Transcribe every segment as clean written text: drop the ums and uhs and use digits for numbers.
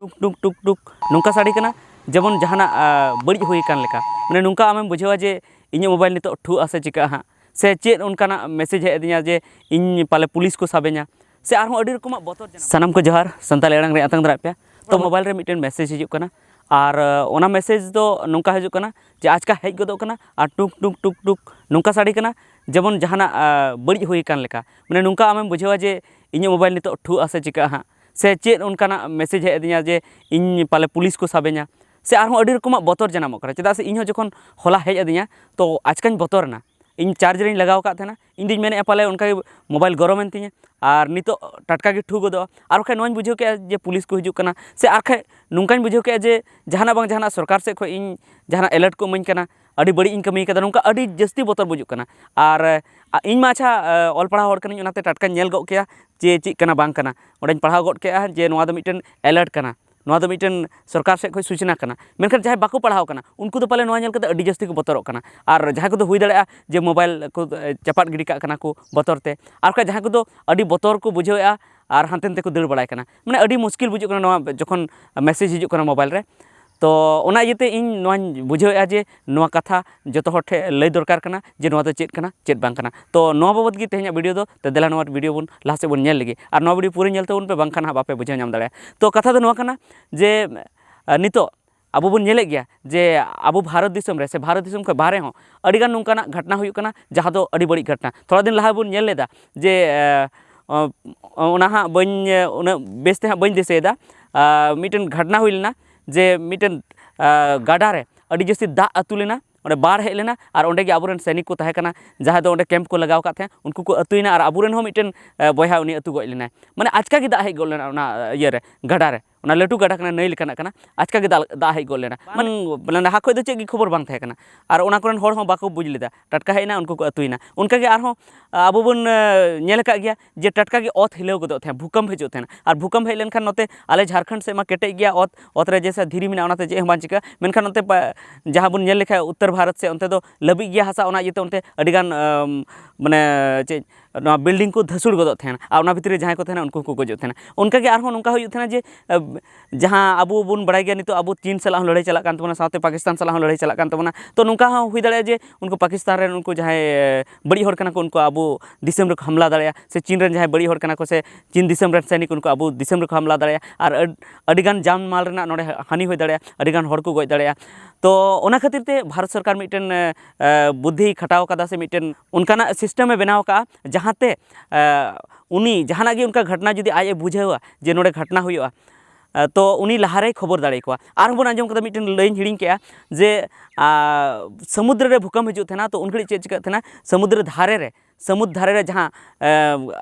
टुक टुक टुक टुक नौका साड़ी कना जेमन जहाना बड़ी हुई कान लेका माने नौका आमें बुझेवा जे इन मोबाइल नितो ठू आसे चिका हाँ से चेत उनकाना मैसेज हेज दिया जे इन पाले पुलिस को साबे냐 से आरहों अडी रकम बतर सानाम को जोहार संताल एड़ांग रे आतंग दरा पे तो मोबाइल रे मिटन मैसेज हिजुक कना और ओना मैसेज दो नौका हिजुक कना जे आजका हेज गदो कना और टुक टुक टुक टुक नौका साड़ी कना जेमन जहाना बड़ी हुई कान लेका माने नौका आमें बुझेवा जे इन मोबाइल नितो ठू आसे चिका हाँ से चेत उनकाना मैसेज हेज दिया जे इन पाले पुलिस को साबे냐 से आरहों अडी रकम बतर जनामोग कना चेदा से इन जखन होला हेज अदिया तो आजकाኝ बतरना इन चार्जर लगाव का थे इन मेने पाले उनका मोबाइल गरम तीन और नितो टटका ठू गदो और खै नोन बुझे के जे पुलिस को हिजुक से और खै नौका बुझे के जे जहाना बांग जहाना सरकार से खो इन जहाना अलर्ट को इमाኝ कना अड़ी बड़ी इन कमी कदा नौका अड़ी जस्ती बतर बुझुक कना और इन मा अच्छा ऑल पढ़ा हड़ कनी उनाते टटका नेल गो के जे चीज कना बांग कना ओडें पढ़ाव गड के जे नोआ दो मिटन अलर्ट कना नोआ दो मिटन सरकार से खो सूचना कना मेनखान जहां बाको पढ़ाव कना उनको तो पाले नोआ नेल कते अड़ी जस्ती को बतरक कना और जहां को तो हुई दाड़ा जे मोबाइल को चपाट गिडी का कना को बतरते और खै जहां को तो अड़ी बतर को बुझेआ और हानते को दड़ बड़ाय कना माने अड़ी मुश्किल बुझुक कना नोआ जखन मैसेज हिजुक कना मोबाइल रे तो ओना इते इन नोआñ बुझेआ जे नोआ कथा जतो हर ठे लय दरकार कना जे नोआ दो चेत कना चेत बांग कना तो नोआ बाबत गी तेहኛ वीडियो दो तो देला नोआ वीडियो बन लाहा से बन नेल लगी और नोआ वीडियो पूरे नेल तबन पे बांग खाना बापे बुझे नाम दाड़े तो कथा दो नोआ कना जे नितो अब बन नेले गया जे अब भारत दिसम रे से भारत दिसम के बाहरे हों अड़ीगान नौकाना घटना हुई कना जहाँ दो अड़ी बड़ी घटना थोड़ा दिन लाहा बन नेल लेदा जे ओना हाँ बन उना बेसते हाँ बन दिसेदा मिटन घटना हुई लेना जे मिटन गाडारे अड़ी जस्ती दा अतु लेना और बाढ़ हेज लेना और ओंडे गे आबुरेन सैनिक को तहेकना जहाँ दो ओंडे कैंप को लगाव का थे उनको को अतुइना और आबुरेन हो मिटन बयहा उनी अतु गज लेना माने आजका गे दा हेज गल लेना ओना इये रे गाडारे ओना लटू गाडा कना नई लेकाना कना आजका गे दा हेज गल लेना मन हा खय दो चेक गी खबर बांग तहेकना और ओना कोरेन होड़ हो बाको बुझ लेदा टटका हेजना उनको को अतुइना उनका गे आरहों आबो बन नेल का गया जे टटका गे ओत हिलाव गदो थे भूकंप हेजो थे और भूकंप हेज लेनखान नोते आले झारखंड से मा केटे गया ओत रे जैसा धीरी मेना ओनाते जे बां चिका मेनखान नोते जहाँ बन नेल लेखा उत्तर भारत से अंते दो लबी गया हासा ओना इते उनते अडिगान माने चे बिल्डिंग को धसुड़ गदो थे और भितर जहाँ को थे उनको को गजो थे उनका गे आरहों नौका हुई थे जे जहाँ अब बन बड़ा गया नितो अब चीन सलाह लड़ाई चला कान तबना साथे पाकिस्तान सलाह लड़ाई चला कान तबना तो नौका हुई दाड़े जे उनको पाकिस्तान रे उनको जहाँ बड़ी हड़ कना को उनको अब दिसम रे हमला दाड़े से चीन रे जहाँ बड़ी हड़ कना को से चीन दिसम रे सैनिक उनको अब दिसम रे हमला दाड़े और अडिगान जान माल रेना नोडे हानि हुई दाड़े अडिगान हड़ को गज दाड़े तो ओना खातिर ते भारत सरकार मिटन बुद्धि खटाव कदा से मिटन उनकाना सिस्टम में बनाव का जहाँते उनी जहाना गे उनका घटना जुदी आए बुझेवा जे नोडे घटना हुआ तो उनी लहारे खबर दाड़े को और बन आंजम कदा मिटन लईन हिड़िंग के जे समुद्र रे भूकंप हिजुत थे तो उन घड़ी चेक चिका थे समुद्र धारे रे जहाँ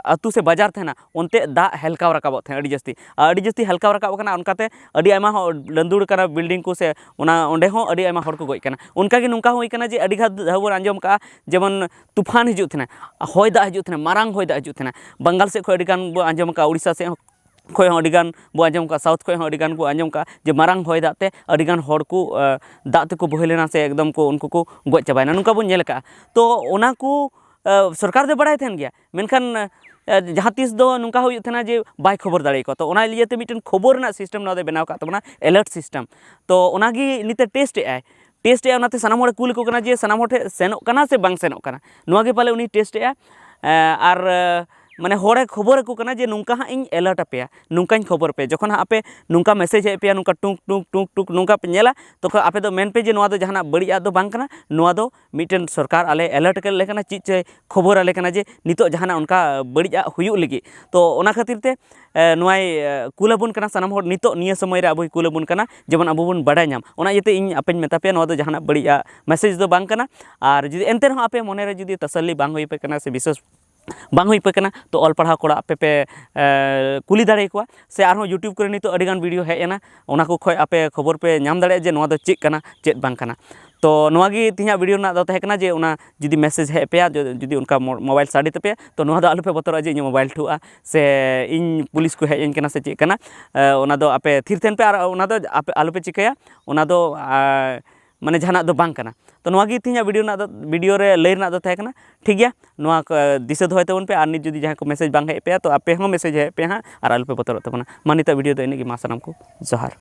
अतु से बाजार थे उनते दा हेलकाव रकाब थे अड़ी जस्ती हेलकाव रकाब कना उनकाते अड़ी आयमा हो लंदुड़ कना बिल्डिंग को से उना ओंडे हो अड़ी आयमा हड़ को गज कना उनका गे नौका हुई कना जे अड़ी घाव बन आंजम का जेमन तूफान हिजुत थे हय दा हिजुत थे मारांग हय दा हिजुत थे बंगाल से खो अड़ीगान बो आंजम का उड़ीसा से खय हो अड़ीगान बो आंजम का साउथ खय हो अड़ीगान बो आंजम का जे मारांग हय दाते अड़ीगान हड़ को दाते को बहेलेना से एकदम को उनको को गज चाबायना नौका बन नेल का तो ओना को सरकार दे बड़ाय थेन गया मेनखान जहाँ तीस दो नौका हुई थे जे बाय खबर दाड़े को तो ओना लिए मिटन खबर ना सिस्टम ना बनाव का तबना अलर्ट सिस्टम तो ओनागी निते टेस्ट ए ओनाते सनाम हड़ कुल को कना जे सनाम हड़ सेनोक कना से बांग सेनोक कना नोआ गे पाले उनी टेस्ट ए और माने हड़े खबर को कना जे नौका हाँ इन अलर्ट पे नौकाñ खबर पे जखन हाँ आपे नौका मैसेज हे पे नौका टुक टुक टुक टुक नौका पे नेला तो आपे दो मेन पे जे नोआ दो जहाना बड़िया दो बांग कना नोआ दो मिटन सरकार आले अलर्ट कर लेकना चीज चे खबर आले कना जे नितो जहाना उनका बड़िया हुयुग लगी तो ओना खातिर ते नोआय कुलाबुन कना सनाम हड़ नितो निया समय रे अबो कुलाबुन कना जेमन अबो बन बड़ाय नाम ओना इते इन आपेñ मेता पे नोआ दो जहाना बड़िया मैसेज दो बांग कना और जुदी एंते रहो आपे मने रे जुदी तसल्ली बांग होई पे कना से विश्वास बांग हुई पे कना तो ऑल पढ़ा कोड़ा पे कुली दाड़े को से आरो यूट्यूब करे नितो अडिगान वीडियो हेजना ओना को खय आपे खबर पे नाम दाड़े जे नोआ दो चेक कना चेक बांग कना तो नोआगी तिहा वीडियो ना दो तहे कना जे ओना जुदी मैसेज हे पे जुदी उनका मोबाइल साड़ी तपे तो नोआ दो आलु पे बतरा जे इन मोबाइल ठुआ से इन पुलिस को हेज कना से चेक कना ओना दो आपे थिर थेन पे और ओना दो आपे आलु पे चिकाया ओना दो माने जहानाक दो बांग कना। तो नोआ गे तिहियां वीडियो रे लय रना दो तहे कना। ठीक गया, नोआ दिशा दोहय ताबोन पे, आर नित जुदी जहां को मैसेज बांग हेज पे तो आपे हों मैसेज हेज पे हां, आर आलुपे बतरत ताबोना। मा निता वीडियो दो इनेगे, मा सानाम को जोहार।